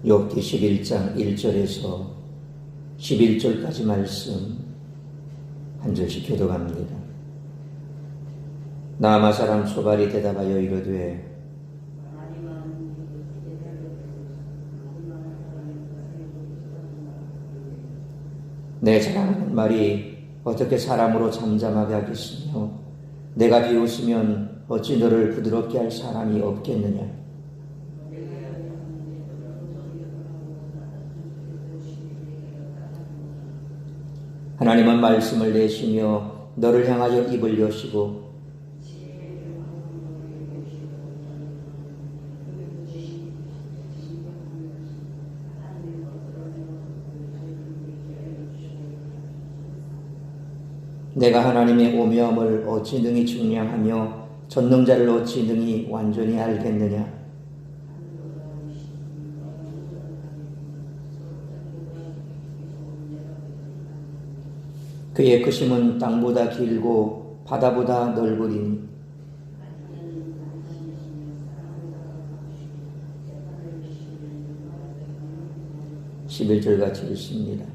욥기 11장 1절에서 11절까지 말씀 한 절씩 교독합니다. 나아마 사람 소발이 대답하여 이르되 내 자랑하는 말이 어떻게 사람으로 잠잠하게 하겠으며 내가 비웃으면 어찌 너를 부드럽게 할 사람이 없겠느냐. 하나님은 말씀을 내시며 너를 향하여 입을 여시고 내가 하나님의 오묘함을 어찌 능히 증량하며 전능자를 어찌 능히 완전히 알겠느냐. 그의 크심은 땅보다 길고 바다보다 넓으리니 11절같이 있습니다.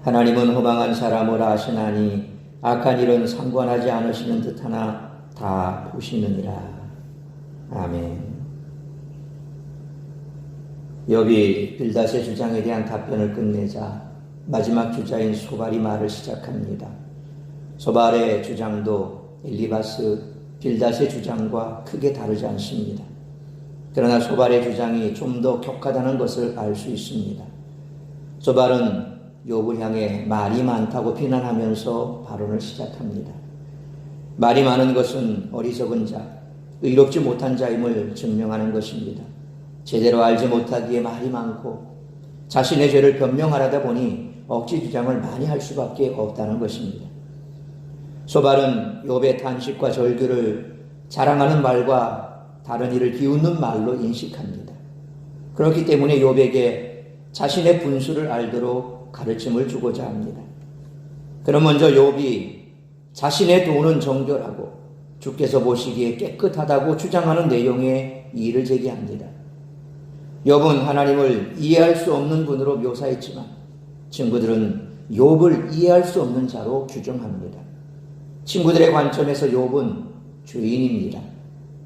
하나님은 허망한 사람을 아시나니 악한 일은 상관하지 않으시는 듯하나 다 보시느니라. 아멘. 욥이 빌닷의 주장에 대한 답변을 끝내자 마지막 주자인 소발이 말을 시작합니다. 소발의 주장도 엘리바스, 빌닷의 주장과 크게 다르지 않습니다. 그러나 소발의 주장이 좀 더 격하다는 것을 알 수 있습니다. 소발은 욥을 향해 말이 많다고 비난하면서 발언을 시작합니다. 말이 많은 것은 어리석은 자, 의롭지 못한 자임을 증명하는 것입니다. 제대로 알지 못하기에 말이 많고 자신의 죄를 변명하려다 보니 억지 주장을 많이 할 수밖에 없다는 것입니다. 소발은 욥의 탄식과 절규를 자랑하는 말과 다른 이를 비웃는 말로 인식합니다. 그렇기 때문에 욥에게 자신의 분수를 알도록 가르침을 주고자 합니다. 그럼 먼저 욥이 자신의 돈은 정결하고 주께서 보시기에 깨끗하다고 주장하는 내용의 이의를 제기합니다. 욥은 하나님을 이해할 수 없는 분으로 묘사했지만 친구들은 욥을 이해할 수 없는 자로 규정합니다. 친구들의 관점에서 욥은 죄인입니다.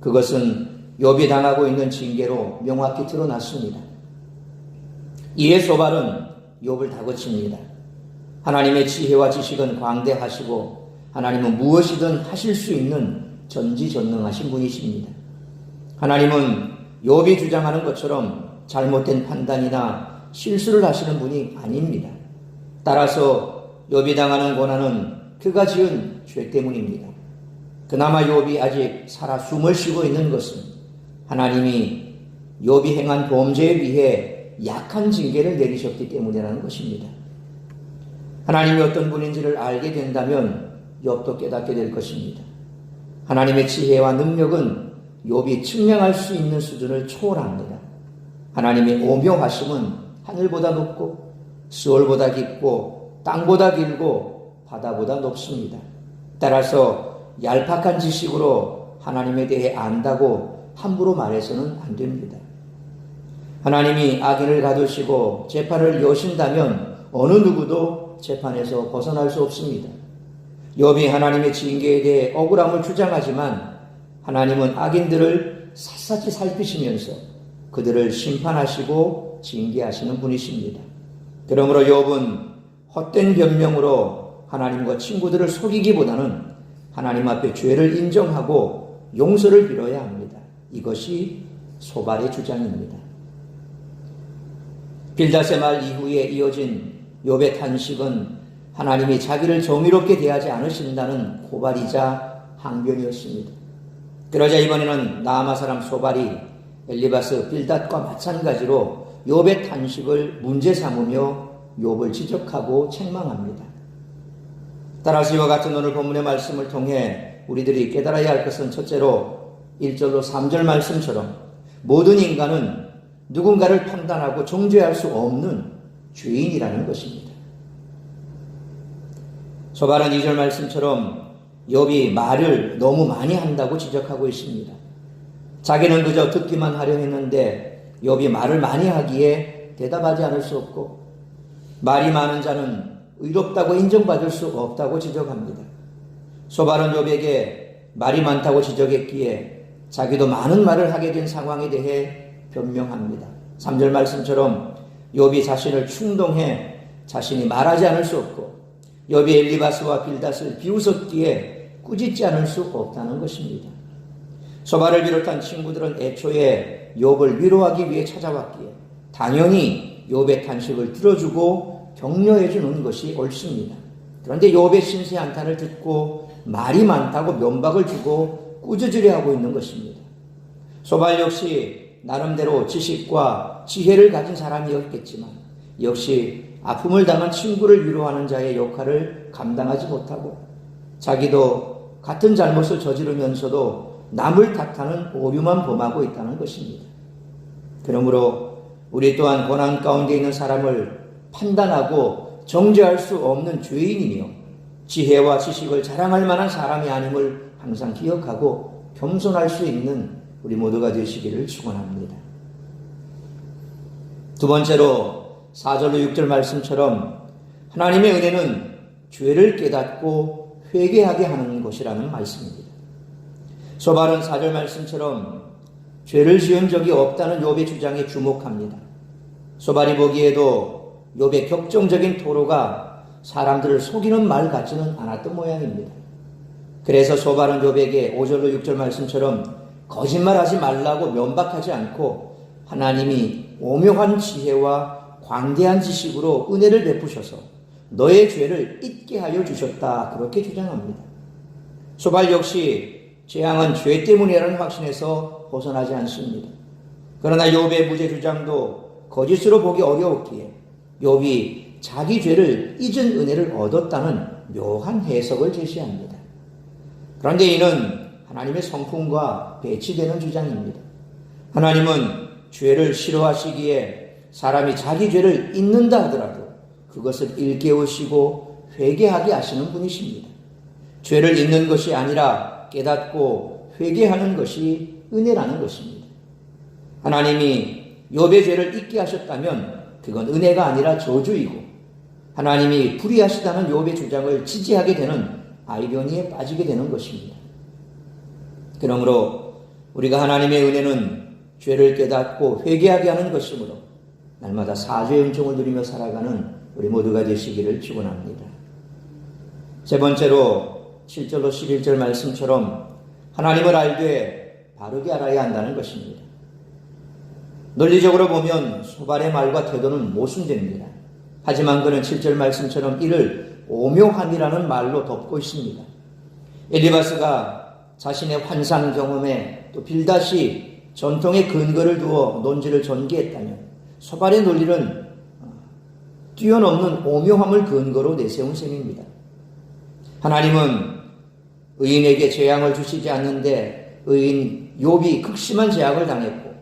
그것은 욥이 당하고 있는 징계로 명확히 드러났습니다. 이에 소발은 욥을 다그칩니다. 하나님의 지혜와 지식은 광대하시고 하나님은 무엇이든 하실 수 있는 전지전능하신 분이십니다. 하나님은 욥이 주장하는 것처럼 잘못된 판단이나 실수를 하시는 분이 아닙니다. 따라서 욥이 당하는 고난은 그가 지은 죄 때문입니다. 그나마 욥이 아직 살아 숨을 쉬고 있는 것은 하나님이 욥이 행한 범죄에 비해 약한 징계를 내리셨기 때문이라는 것입니다. 하나님이 어떤 분인지를 알게 된다면 욥도 깨닫게 될 것입니다. 하나님의 지혜와 능력은 욥이 측량할 수 있는 수준을 초월합니다. 하나님의 오묘하심은 하늘보다 높고 수월보다 깊고 땅보다 길고 바다보다 높습니다. 따라서 얄팍한 지식으로 하나님에 대해 안다고 함부로 말해서는 안 됩니다. 하나님이 악인을 가두시고 재판을 여신다면 어느 누구도 재판에서 벗어날 수 없습니다. 욥이 하나님의 징계에 대해 억울함을 주장하지만 하나님은 악인들을 샅샅이 살피시면서 그들을 심판하시고 징계하시는 분이십니다. 그러므로 욥은 헛된 변명으로 하나님과 친구들을 속이기보다는 하나님 앞에 죄를 인정하고 용서를 빌어야 합니다. 이것이 소발의 주장입니다. 빌닷의 말 이후에 이어진 욥의 탄식은 하나님이 자기를 정의롭게 대하지 않으신다는 고발이자 항변이었습니다. 그러자 이번에는 나아마 사람 소발이 엘리바스 빌닷과 마찬가지로 욥의 탄식을 문제 삼으며 욥을 지적하고 책망합니다. 따라서 이와 같은 오늘 본문의 말씀을 통해 우리들이 깨달아야 할 것은 첫째로 1절로 3절 말씀처럼 모든 인간은 누군가를 판단하고 정죄할 수 없는 죄인이라는 것입니다. 소발은 2절 말씀처럼 욥이 말을 너무 많이 한다고 지적하고 있습니다. 자기는 그저 듣기만 하려 했는데 욥이 말을 많이 하기에 대답하지 않을 수 없고 말이 많은 자는 의롭다고 인정받을 수 없다고 지적합니다. 소발은 욥에게 말이 많다고 지적했기에 자기도 많은 말을 하게 된 상황에 대해 변명합니다. 3절 말씀처럼 욥이 자신을 충동해 자신이 말하지 않을 수 없고 욥이 엘리바스와 빌닷을 비웃었기에 꾸짖지 않을 수 없다는 것입니다. 소발을 비롯한 친구들은 애초에 욥을 위로하기 위해 찾아왔기에 당연히 욥의 탄식을 들어주고 격려해 주는 것이 옳습니다. 그런데 욥의 신세 한탄을 듣고 말이 많다고 면박을 주고 꾸짖으려 하고 있는 것입니다. 소발 역시 나름대로 지식과 지혜를 가진 사람이었겠지만 역시 아픔을 당한 친구를 위로하는 자의 역할을 감당하지 못하고 자기도 같은 잘못을 저지르면서도 남을 탓하는 오류만 범하고 있다는 것입니다. 그러므로 우리 또한 고난 가운데 있는 사람을 판단하고 정죄할 수 없는 죄인이며 지혜와 지식을 자랑할 만한 사람이 아님을 항상 기억하고 겸손할 수 있는 우리 모두가 되시기를 축원합니다. 두 번째로 4절로 6절 말씀처럼 하나님의 은혜는 죄를 깨닫고 회개하게 하는 것이라는 말씀입니다. 소발은 4절 말씀처럼 죄를 지은 적이 없다는 욥의 주장에 주목합니다. 소발이 보기에도 욥의 격정적인 토로가 사람들을 속이는 말 같지는 않았던 모양입니다. 그래서 소발은 욥에게 5절로 6절 말씀처럼 거짓말하지 말라고 면박하지 않고 하나님이 오묘한 지혜와 광대한 지식으로 은혜를 베푸셔서 너의 죄를 잊게 하여 주셨다, 그렇게 주장합니다. 소발 역시 재앙은 죄 때문이라는 확신에서 벗어나지 않습니다. 그러나 욥의 무죄 주장도 거짓으로 보기 어려웠기에 욥이 자기 죄를 잊은 은혜를 얻었다는 묘한 해석을 제시합니다. 그런데 이는 하나님의 성품과 배치되는 주장입니다. 하나님은 죄를 싫어하시기에 사람이 자기 죄를 잊는다 하더라도 그것을 일깨우시고 회개하게 하시는 분이십니다. 죄를 잊는 것이 아니라 깨닫고 회개하는 것이 은혜라는 것입니다. 하나님이 욥의 죄를 잊게 하셨다면 그건 은혜가 아니라 저주이고 하나님이 불의하시다는 욥의 주장을 지지하게 되는 아이러니에 빠지게 되는 것입니다. 그러므로 우리가 하나님의 은혜는 죄를 깨닫고 회개하게 하는 것이므로 날마다 사죄의 은총을 누리며 살아가는 우리 모두가 되시기를 축원합니다. 세 번째로 7절로 11절 말씀처럼 하나님을 알되 바르게 알아야 한다는 것입니다. 논리적으로 보면 소발의 말과 태도는 모순됩니다. 하지만 그는 7절 말씀처럼 이를 오묘함이라는 말로 덮고 있습니다. 엘리바스가 자신의 환상 경험에 또 빌닷이 전통의 근거를 두어 논지를 전개했다면 소발의 논리는 뛰어넘는 오묘함을 근거로 내세운 셈입니다. 하나님은 의인에게 재앙을 주시지 않는데 의인 욥이 극심한 재앙을 당했고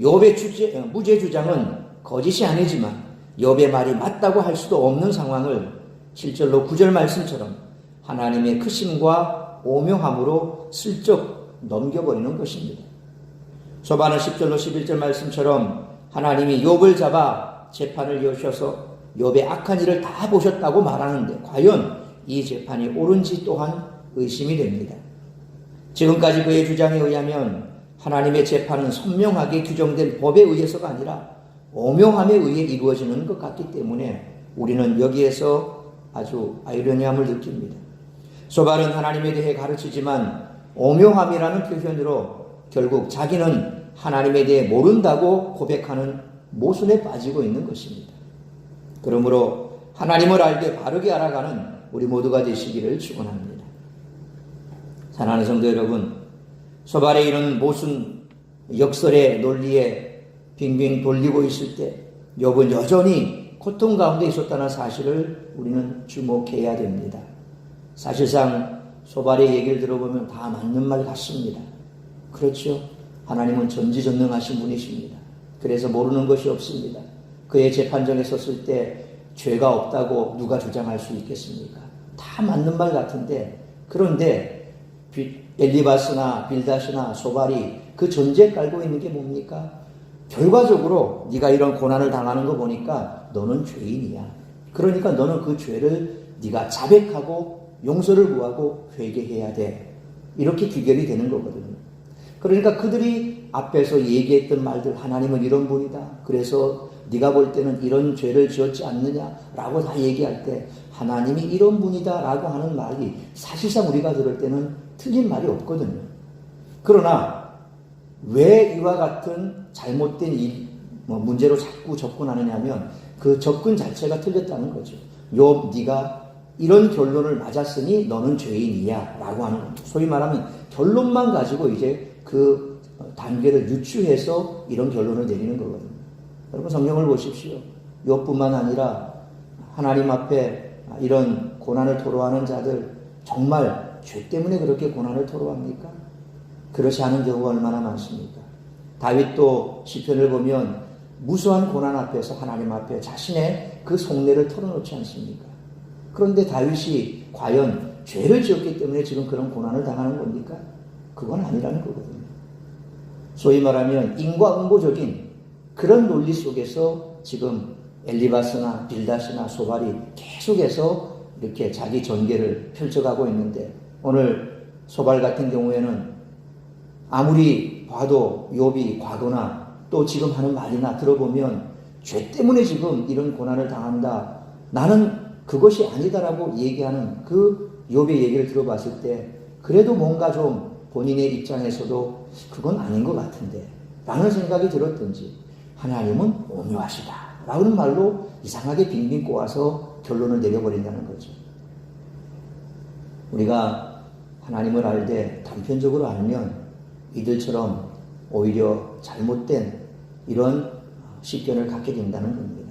욥의 무죄 주장은 거짓이 아니지만 욥의 말이 맞다고 할 수도 없는 상황을 7절로 9절 말씀처럼 하나님의 크심과 오묘함으로 슬쩍 넘겨버리는 것입니다. 소발은 10절로 11절 말씀처럼 하나님이 욥을 잡아 재판을 여셔서 욥의 악한 일을 다 보셨다고 말하는데 과연 이 재판이 옳은지 또한 의심이 됩니다. 지금까지 그의 주장에 의하면 하나님의 재판은 선명하게 규정된 법에 의해서가 아니라 오묘함에 의해 이루어지는 것 같기 때문에 우리는 여기에서 아주 아이러니함을 느낍니다. 소발은 하나님에 대해 가르치지만 오묘함이라는 표현으로 결국 자기는 하나님에 대해 모른다고 고백하는 모순에 빠지고 있는 것입니다. 그러므로 하나님을 알게 바르게 알아가는 우리 모두가 되시기를 축원합니다. 사랑하는 성도 여러분, 소발의 이런 모순 역설의 논리에 빙빙 돌리고 있을 때 욥은 여전히 고통 가운데 있었다는 사실을 우리는 주목해야 됩니다. 사실상 소발의 얘기를 들어보면 다 맞는 말 같습니다. 그렇죠. 하나님은 전지전능하신 분이십니다. 그래서 모르는 것이 없습니다. 그의 재판정에 섰을 때 죄가 없다고 누가 주장할 수 있겠습니까? 다 맞는 말 같은데 그런데 엘리바스나 빌닷이나 소발이 그 전제에 깔고 있는 게 뭡니까? 결과적으로 네가 이런 고난을 당하는 거 보니까 너는 죄인이야. 그러니까 너는 그 죄를 네가 자백하고 용서를 구하고 회개해야 돼. 이렇게 귀결이 되는 거거든요. 그러니까 그들이 앞에서 얘기했던 말들, 하나님은 이런 분이다. 그래서 네가 볼 때는 이런 죄를 지었지 않느냐라고 다 얘기할 때 하나님이 이런 분이다라고 하는 말이 사실상 우리가 들을 때는 틀린 말이 없거든요. 그러나 왜 이와 같은 잘못된 문제로 자꾸 접근하느냐 하면 그 접근 자체가 틀렸다는 거죠. 욥, 네가 이런 결론을 맞았으니 너는 죄인이야 라고 하는 겁니다. 소위 말하면 결론만 가지고 이제 그 단계를 유추해서 이런 결론을 내리는 거거든요. 여러분 성경을 보십시오. 욥뿐만 아니라 하나님 앞에 이런 고난을 토로하는 자들 정말 죄 때문에 그렇게 고난을 토로합니까? 그렇지 않은 경우가 얼마나 많습니까? 다윗도 시편을 보면 무수한 고난 앞에서 하나님 앞에 자신의 그 속내를 털어놓지 않습니까? 그런데 다윗이 과연 죄를 지었기 때문에 지금 그런 고난을 당하는 겁니까? 그건 아니라는 거거든요. 소위 말하면 인과응보적인 그런 논리 속에서 지금 엘리바스나 빌닷이나 소발이 계속해서 이렇게 자기 전개를 펼쳐가고 있는데 오늘 소발 같은 경우에는 아무리 봐도 욥이 과거나 또 지금 하는 말이나 들어보면 죄 때문에 지금 이런 고난을 당한다. 나는 그것이 아니다라고 얘기하는 그 욥의 얘기를 들어봤을 때 그래도 뭔가 좀 본인의 입장에서도 그건 아닌 것 같은데 라는 생각이 들었든지 하나님은 오묘하시다 라는 말로 이상하게 빙빙 꼬아서 결론을 내려버린다는 거죠. 우리가 하나님을 알되 단편적으로 알면 이들처럼 오히려 잘못된 이런 식견을 갖게 된다는 겁니다.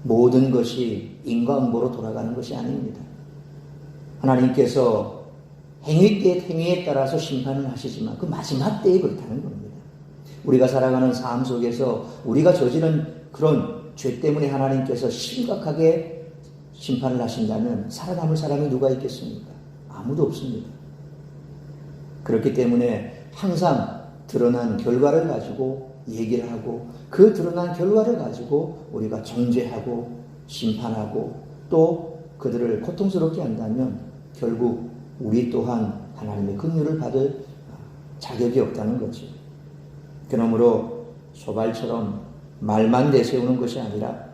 모든 것이 인과응보로 돌아가는 것이 아닙니다. 하나님께서 행위에 따라서 심판을 하시지만 그 마지막 때에 그렇다는 겁니다. 우리가 살아가는 삶 속에서 우리가 저지른 그런 죄 때문에 하나님께서 심각하게 심판을 하신다면 살아남을 사람이 누가 있겠습니까? 아무도 없습니다. 그렇기 때문에 항상 드러난 결과를 가지고 얘기를 하고 그 드러난 결과를 가지고 우리가 정죄하고 심판하고 또 그들을 고통스럽게 한다면 결국 우리 또한 하나님의 긍휼을 받을 자격이 없다는 거죠. 그러므로 소발처럼 말만 내세우는 것이 아니라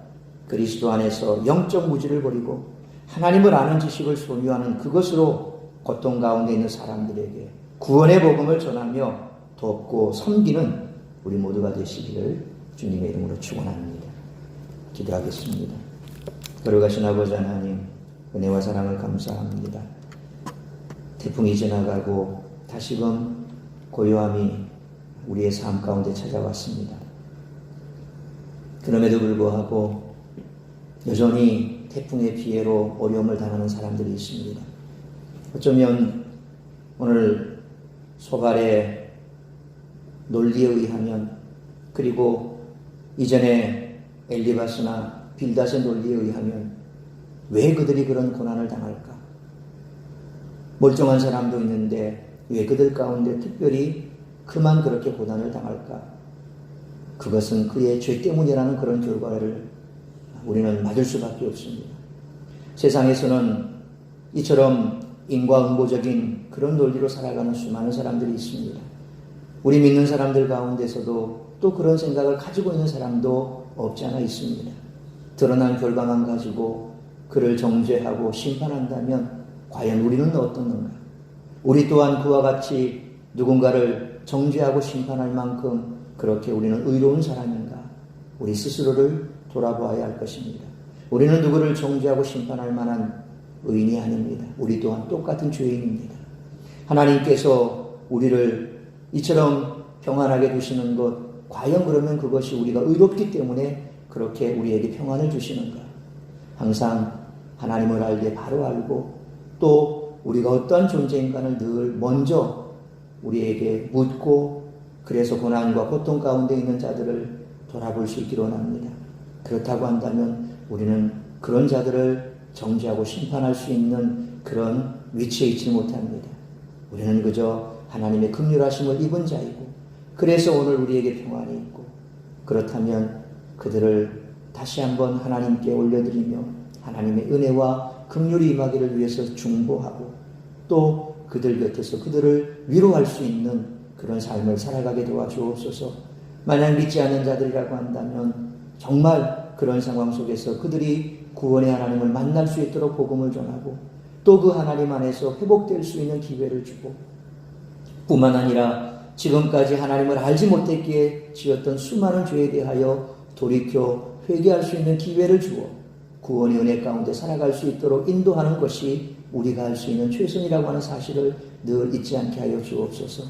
그리스도 안에서 영적 무지를 버리고 하나님을 아는 지식을 소유하는 그것으로 고통 가운데 있는 사람들에게 구원의 복음을 전하며 돕고 섬기는 우리 모두가 되시기를 주님의 이름으로 축원합니다. 기도하겠습니다. 걸어가신 아버지 하나님 은혜와 사랑을 감사합니다. 태풍이 지나가고 다시금 고요함이 우리의 삶 가운데 찾아왔습니다. 그럼에도 불구하고 여전히 태풍의 피해로 어려움을 당하는 사람들이 있습니다. 어쩌면 오늘 소발의 논리에 의하면 그리고 이전에 엘리바스나 빌닷의 논리에 의하면 왜 그들이 그런 고난을 당할까? 멀쩡한 사람도 있는데 왜 그들 가운데 특별히 그만 그렇게 고난을 당할까? 그것은 그의 죄 때문이라는 그런 결과를 우리는 맞을 수밖에 없습니다. 세상에서는 이처럼 인과응보적인 그런 논리로 살아가는 수많은 사람들이 있습니다. 우리 믿는 사람들 가운데서도 또 그런 생각을 가지고 있는 사람도 없지 않아 있습니다. 드러난 결과만 가지고 그를 정죄하고 심판한다면 과연 우리는 어떻는가? 우리 또한 그와 같이 누군가를 정죄하고 심판할 만큼 그렇게 우리는 의로운 사람인가? 우리 스스로를 돌아보아야 할 것입니다. 우리는 누구를 정죄하고 심판할 만한 의인이 아닙니다. 우리 또한 똑같은 죄인입니다. 하나님께서 우리를 이처럼 평안하게 두시는 것, 과연 그러면 그것이 우리가 의롭기 때문에 그렇게 우리에게 평안을 주시는가? 항상 하나님을 알게 바로 알고 또 우리가 어떠한 존재인가를 늘 먼저 우리에게 묻고 그래서 고난과 고통 가운데 있는 자들을 돌아볼 수 있기를 원합니다. 그렇다고 한다면 우리는 그런 자들을 정죄하고 심판할 수 있는 그런 위치에 있지 못합니다. 우리는 그저 하나님의 긍휼하심을 입은 자이고 그래서 오늘 우리에게 평안이 있고 그렇다면 그들을 다시 한번 하나님께 올려드리며 하나님의 은혜와 긍휼이 임하기를 위해서 중보하고 또 그들 곁에서 그들을 위로할 수 있는 그런 삶을 살아가게 도와주옵소서. 만약 믿지 않는 자들이라고 한다면 정말 그런 상황 속에서 그들이 구원의 하나님을 만날 수 있도록 복음을 전하고 또 그 하나님 안에서 회복될 수 있는 기회를 주고 뿐만 아니라 지금까지 하나님을 알지 못했기에 지었던 수많은 죄에 대하여 돌이켜 회개할 수 있는 기회를 주어 구원의 은혜 가운데 살아갈 수 있도록 인도하는 것이 우리가 할 수 있는 최선이라고 하는 사실을 늘 잊지 않게 하여 주옵소서.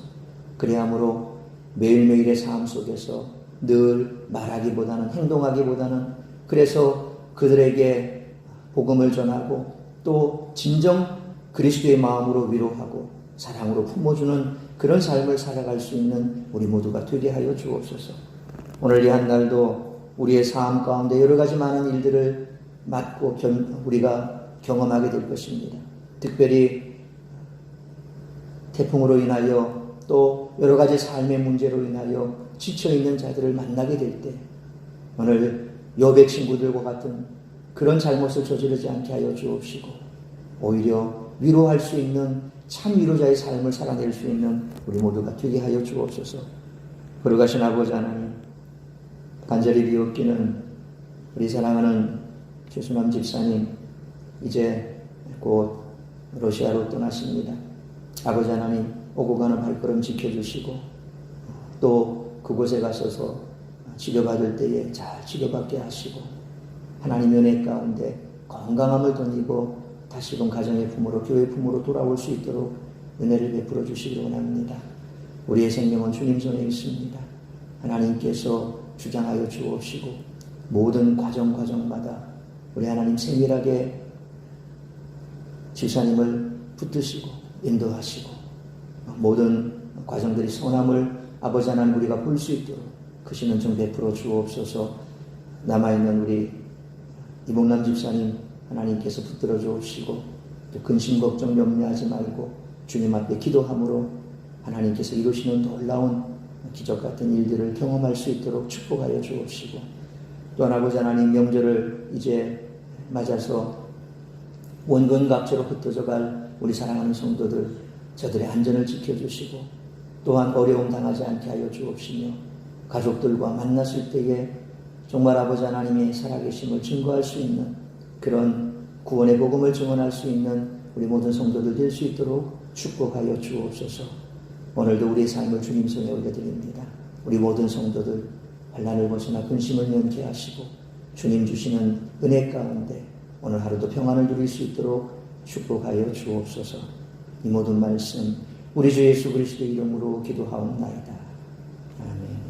그래야므로 매일매일의 삶 속에서 늘 말하기보다는 행동하기보다는 그래서 그들에게 복음을 전하고 또 진정 그리스도의 마음으로 위로하고 사랑으로 품어주는 그런 삶을 살아갈 수 있는 우리 모두가 되게 하여 주옵소서. 오늘 이 한 날도 우리의 삶 가운데 여러 가지 많은 일들을 맞고 우리가 경험하게 될 것입니다. 특별히 태풍으로 인하여 또 여러 가지 삶의 문제로 인하여 지쳐있는 자들을 만나게 될 때 오늘 욥의 친구들과 같은 그런 잘못을 저지르지 않게 하여 주옵시고 오히려 위로할 수 있는 참 위로자의 삶을 살아낼 수 있는 우리 모두가 되게 하여 주옵소서. 거룩하신 아버지 하나님, 간절히 비옵기는 우리 사랑하는 최순남 집사님 이제 곧 러시아로 떠나십니다. 아버지 하나님, 오고 가는 발걸음 지켜주시고 또 그곳에 가셔서 치료받을 때에 잘 치료받게 하시고 하나님의 은혜 가운데 건강함을 덧입고 다시금 가정의 품으로 교회 품으로 돌아올 수 있도록 은혜를 베풀어 주시기 원합니다. 우리의 생명은 주님 손에 있습니다. 하나님께서 주장하여 주옵시고 모든 과정마다 우리 하나님 세밀하게 집사님을 붙드시고 인도하시고 모든 과정들이 선함을 아버지 하나님 우리가 볼 수 있도록 크신 은총 베풀어 주옵소서. 남아있는 우리 이봉남 집사님 하나님께서 붙들어 주옵시고 또 근심 걱정 염려하지 말고 주님 앞에 기도함으로 하나님께서 이루시는 놀라운 기적 같은 일들을 경험할 수 있도록 축복하여 주옵시고 또한 아버지 하나님 명절을 이제 맞아서 원근각처로 흩어져 갈 우리 사랑하는 성도들 저들의 안전을 지켜주시고 또한 어려움 당하지 않게 하여 주옵시며 가족들과 만났을 때에 정말 아버지 하나님의 살아계심을 증거할 수 있는 그런 구원의 복음을 증언할 수 있는 우리 모든 성도들 될 수 있도록 축복하여 주옵소서. 오늘도 우리의 삶을 주님 손에 올려드립니다. 우리 모든 성도들 환난을 벗어나 근심을 면케 하시고 주님 주시는 은혜 가운데 오늘 하루도 평안을 누릴 수 있도록 축복하여 주옵소서. 이 모든 말씀 우리 주 예수 그리스도의 이름으로 기도하옵나이다. 아멘.